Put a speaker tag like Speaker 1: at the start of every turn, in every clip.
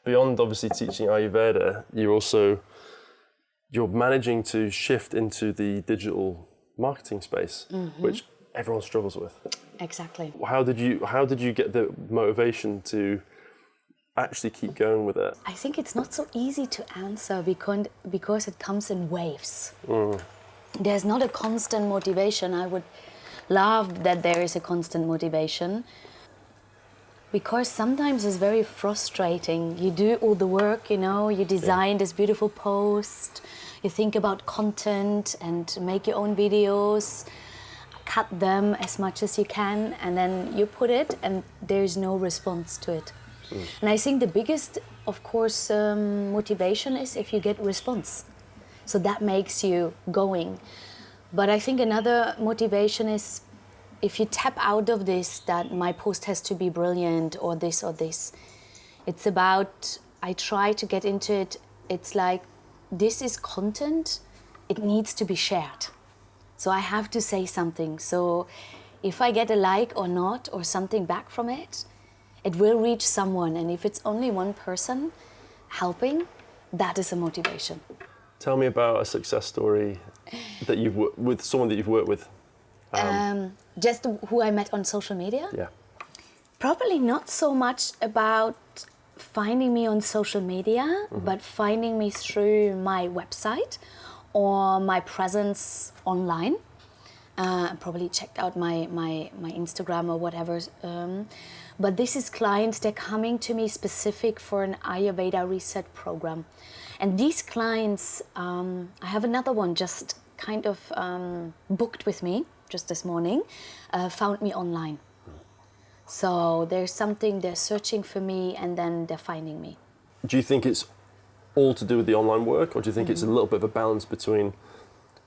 Speaker 1: beyond obviously teaching Ayurveda, you're managing to shift into the digital marketing space, which everyone struggles with.
Speaker 2: Exactly.
Speaker 1: How did you get the motivation to actually keep going with it?
Speaker 2: I think it's not so easy to answer because it comes in waves. There's not a constant motivation. I would love that there is a constant motivation, because sometimes it's very frustrating. You do all the work, you design this beautiful post, you think about content and make your own videos, cut them as much as you can, and then you put it and there's no response to it. And I think the biggest, of course, motivation is if you get response. So that makes you going. But I think another motivation is if you tap out of this, that my post has to be brilliant or this or this. It's about, I try to get into it. It's like, this is content, it needs to be shared. So I have to say something. So if I get a like or not, or something back from it, it will reach someone. And if it's only one person helping, that is a motivation.
Speaker 1: Tell me about a success story that you've with someone that you've worked with.
Speaker 2: Just who I met on social media?
Speaker 1: Yeah.
Speaker 2: Probably not so much about finding me on social media, but finding me through my website or my presence online. Probably checked out my Instagram or whatever. But this is clients, they're coming to me specific for an Ayurveda reset program. And these clients, I have another one just kind of booked with me just this morning, found me online. So there's something, they're searching for me and then they're finding me.
Speaker 1: Do you think it's all to do with the online work, or do you think it's a little bit of a balance between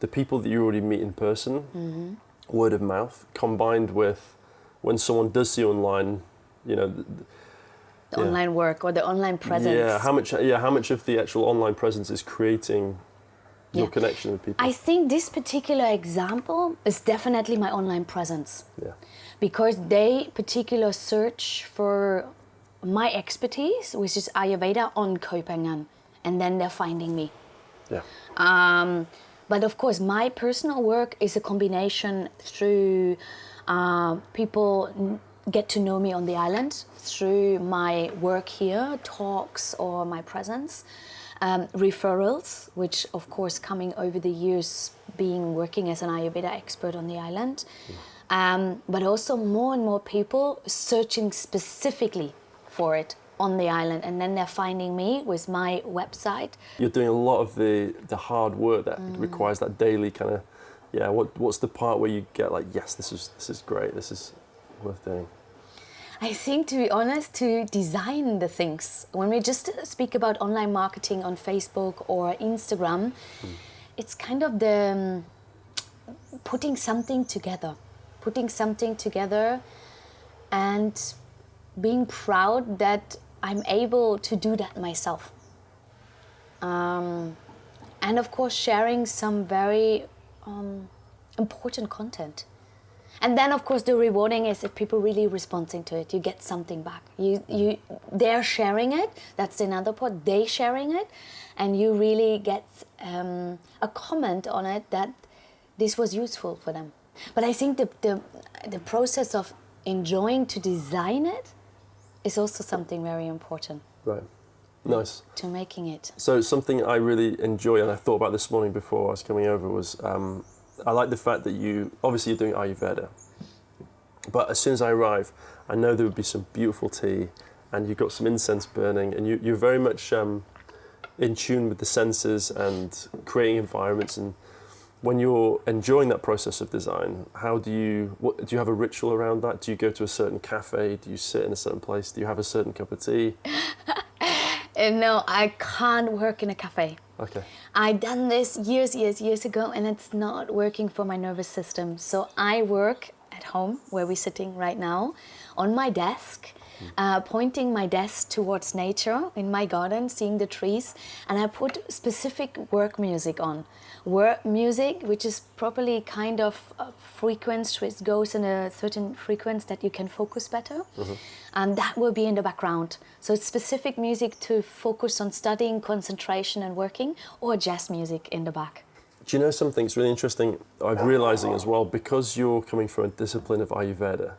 Speaker 1: the people that you already meet in person, word of mouth, combined with when someone does see you online, the
Speaker 2: online work or the online presence.
Speaker 1: How much of the actual online presence is creating your connection with people?
Speaker 2: I think this particular example is definitely my online presence.
Speaker 1: Yeah.
Speaker 2: Because they particular search for my expertise, which is Ayurveda, on Köpenhamn, and then they're finding me.
Speaker 1: Yeah.
Speaker 2: But of course, my personal work is a combination through people get to know me on the island through my work here, talks or my presence, referrals, which of course coming over the years working as an Ayurveda expert on the island, but also more and more people searching specifically for it on the island, and then they're finding me with my website.
Speaker 1: You're doing a lot of the hard work that requires that daily kind of, what's the part where you get like, yes, this is great, this is worth doing?
Speaker 2: I think, to be honest, to design the things. When we just speak about online marketing on Facebook or Instagram, it's kind of the putting something together and being proud that I'm able to do that myself. And of course, sharing some very important content. And then, of course, the rewarding is if people really responding to it, you get something back. They're sharing it. That's another part. They sharing it, and you really get a comment on it that this was useful for them. But I think the process of enjoying to design it is also something very important.
Speaker 1: Right. Nice.
Speaker 2: To making it.
Speaker 1: So something I really enjoy, and I thought about this morning before I was coming over, was I like the fact that you're doing Ayurveda, but as soon as I arrive, I know there would be some beautiful tea, and you've got some incense burning, and you're very much in tune with the senses and creating environments. And when you're enjoying that process of design, do you have a ritual around that? Do you go to a certain cafe? Do you sit in a certain place? Do you have a certain cup of tea?
Speaker 2: No, I can't work in a cafe.
Speaker 1: Okay.
Speaker 2: I done this years ago, and it's not working for my nervous system. So I work at home, where we're sitting right now, on my desk, pointing my desk towards nature in my garden, seeing the trees, and I put specific work music on. Work music, which is properly kind of frequency, which goes in a certain frequency that you can focus better. And that will be in the background. So it's specific music to focus on studying, concentration and working, or jazz music in the back.
Speaker 1: Do you know something that's really interesting? I'm realizing as well, because you're coming from a discipline of Ayurveda,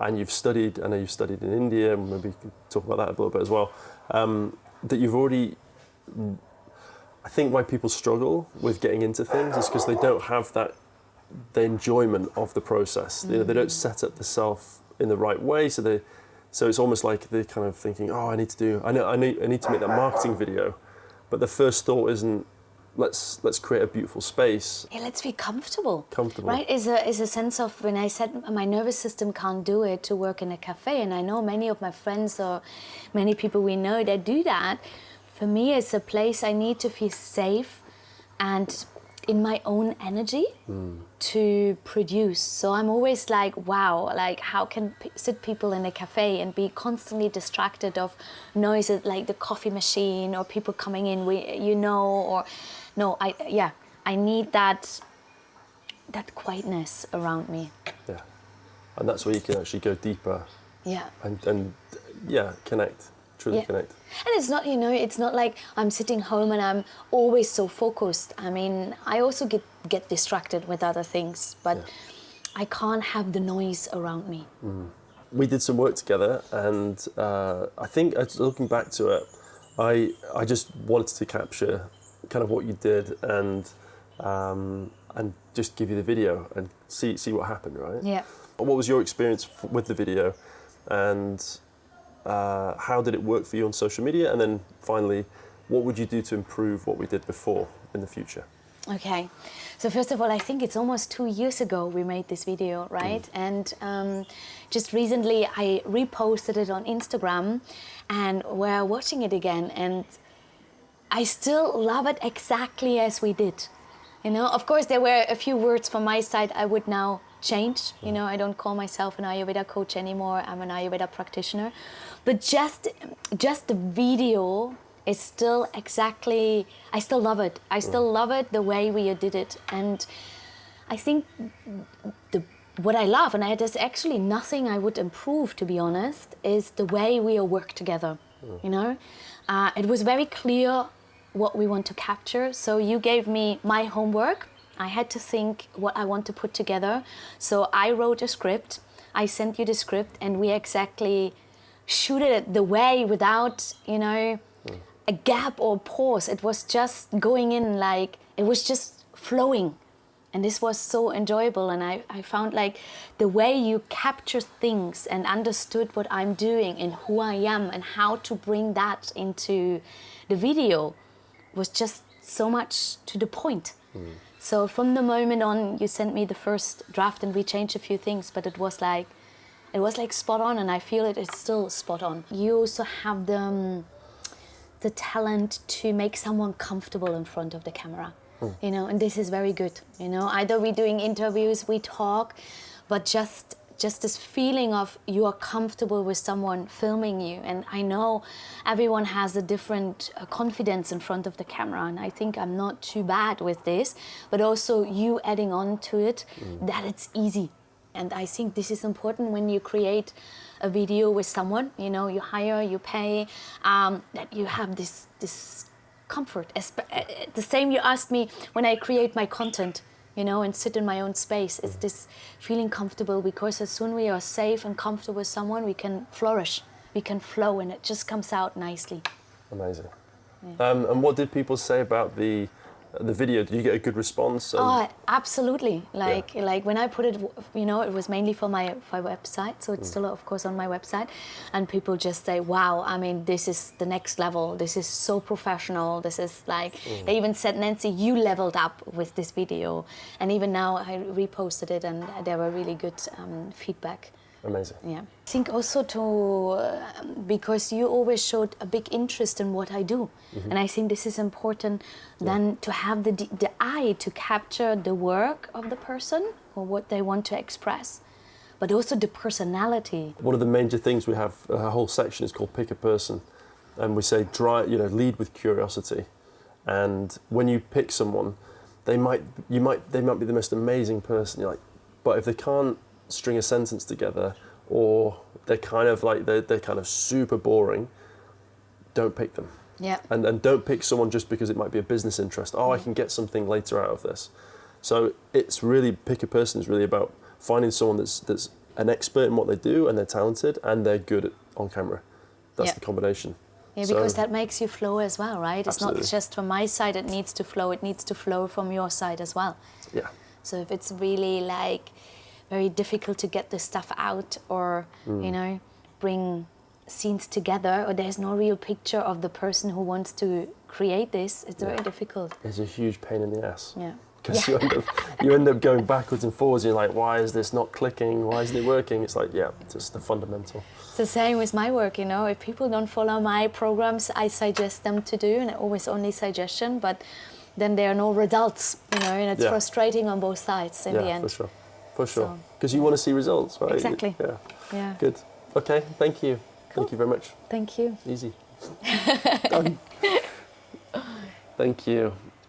Speaker 1: and you've studied, I know you've studied in India, and maybe you could talk about that a little bit as well, that you've already, I think why people struggle with getting into things is because they don't have the enjoyment of the process. You know, they don't set up the self in the right way, so it's almost like they're kind of thinking, oh, I need to make that marketing video, but the first thought isn't, let's create a beautiful space.
Speaker 2: Yeah, let's be comfortable.
Speaker 1: Comfortable.
Speaker 2: Right? Is a sense of, when I said my nervous system can't do it to work in a cafe, and I know many of my friends or many people we know that do that. For me, it's a place I need to feel safe and in my own energy to produce. So I'm always like, wow, like how can sit people in a cafe and be constantly distracted of noises like the coffee machine or people coming in, or no, I need that quietness around me.
Speaker 1: Yeah, and that's where you can actually go deeper.
Speaker 2: Yeah.
Speaker 1: And connect, truly connect.
Speaker 2: And it's not, it's not like I'm sitting home and I'm always so focused. I mean, I also get distracted with other things, but I can't have the noise around me.
Speaker 1: We did some work together, and I think, looking back to it, I just wanted to capture kind of what you did and just give you the video and see what happened, right?
Speaker 2: Yeah.
Speaker 1: What was your experience with the video, and how did it work for you on social media? And then finally, what would you do to improve what we did before in the future?
Speaker 2: Okay, so first of all, I think it's almost 2 years ago we made this video, right? And just recently I reposted it on Instagram, and we're watching it again, and I still love it exactly as we did. Of course, there were a few words from my side I would now change. I don't call myself an Ayurveda coach anymore. I'm an Ayurveda practitioner. But just the video is still exactly, I still love it. I still love it the way we did it. And I think what I love, and there's actually nothing I would improve, to be honest, is the way we work together. It was very clear what we want to capture. So you gave me my homework. I had to think what I want to put together. So I wrote a script. I sent you the script, and we exactly shooted it the way without, a gap or pause. It was just going in, like, it was just flowing. And this was so enjoyable. And I found like the way you capture things and understood what I'm doing and who I am and how to bring that into the video was just so much to the point. So from the moment on, you sent me the first draft and we changed a few things, but it was like spot on, and I feel it is still spot on. You also have the talent to make someone comfortable in front of the camera, and this is very good. Either we're doing interviews, we talk, but just this feeling of you are comfortable with someone filming you. And I know everyone has a different confidence in front of the camera, and I think I'm not too bad with this, but also you adding on to it that it's easy. And I think this is important when you create a video with someone, you hire, you pay, that you have this comfort. The same you asked me when I create my content, and sit in my own space. It's this feeling comfortable, because as soon as we are safe and comfortable with someone, we can flourish, we can flow, and it just comes out nicely.
Speaker 1: Amazing. Yeah. And what did people say about the video? Did you get a good response?
Speaker 2: Oh, absolutely. Like when I put it, it was mainly for my website, so it's still, of course, on my website. And people just say, wow, I mean, this is the next level. This is so professional. This is like, they even said, Nancy, you leveled up with this video. And even now I reposted it, and there were really good feedback.
Speaker 1: Amazing.
Speaker 2: Yeah. I think also because you always showed a big interest in what I do. And I think this is important then to have the eye to capture the work of the person or what they want to express, but also the personality.
Speaker 1: One of the major things we have, a whole section is called pick a person, and we say lead with curiosity. And when you pick someone, they might be the most amazing person. You're like, but if they can't string a sentence together, or they're kind of super boring, don't pick them.
Speaker 2: Yeah.
Speaker 1: And don't pick someone just because it might be a business interest. Oh, I can get something later out of this. So it's really, pick a person is really about finding someone that's an expert in what they do, and they're talented, and they're good on camera. That's the combination.
Speaker 2: Yeah, because that makes you flow as well, right?
Speaker 1: Absolutely.
Speaker 2: It's not just from my side it needs to flow, it needs to flow from your side as well.
Speaker 1: Yeah.
Speaker 2: So if it's really like very difficult to get this stuff out, or, you know, bring scenes together, or there's no real picture of the person who wants to create this, it's very difficult.
Speaker 1: It's a huge pain in the ass.
Speaker 2: Yeah.
Speaker 1: Because you end up going backwards and forwards, and you're like, why is this not clicking? Why isn't it working? It's like, just the fundamental.
Speaker 2: It's the same with my work, you know. If people don't follow my programs, I suggest them to do, and always only suggestion, but then there are no results, you know, and it's frustrating on both sides in the end.
Speaker 1: Yeah, for sure. Because you want to see results, right?
Speaker 2: Exactly.
Speaker 1: Yeah. Good. Okay, thank you. Cool. Thank you very much.
Speaker 2: Thank you.
Speaker 1: Easy. Done. Thank you.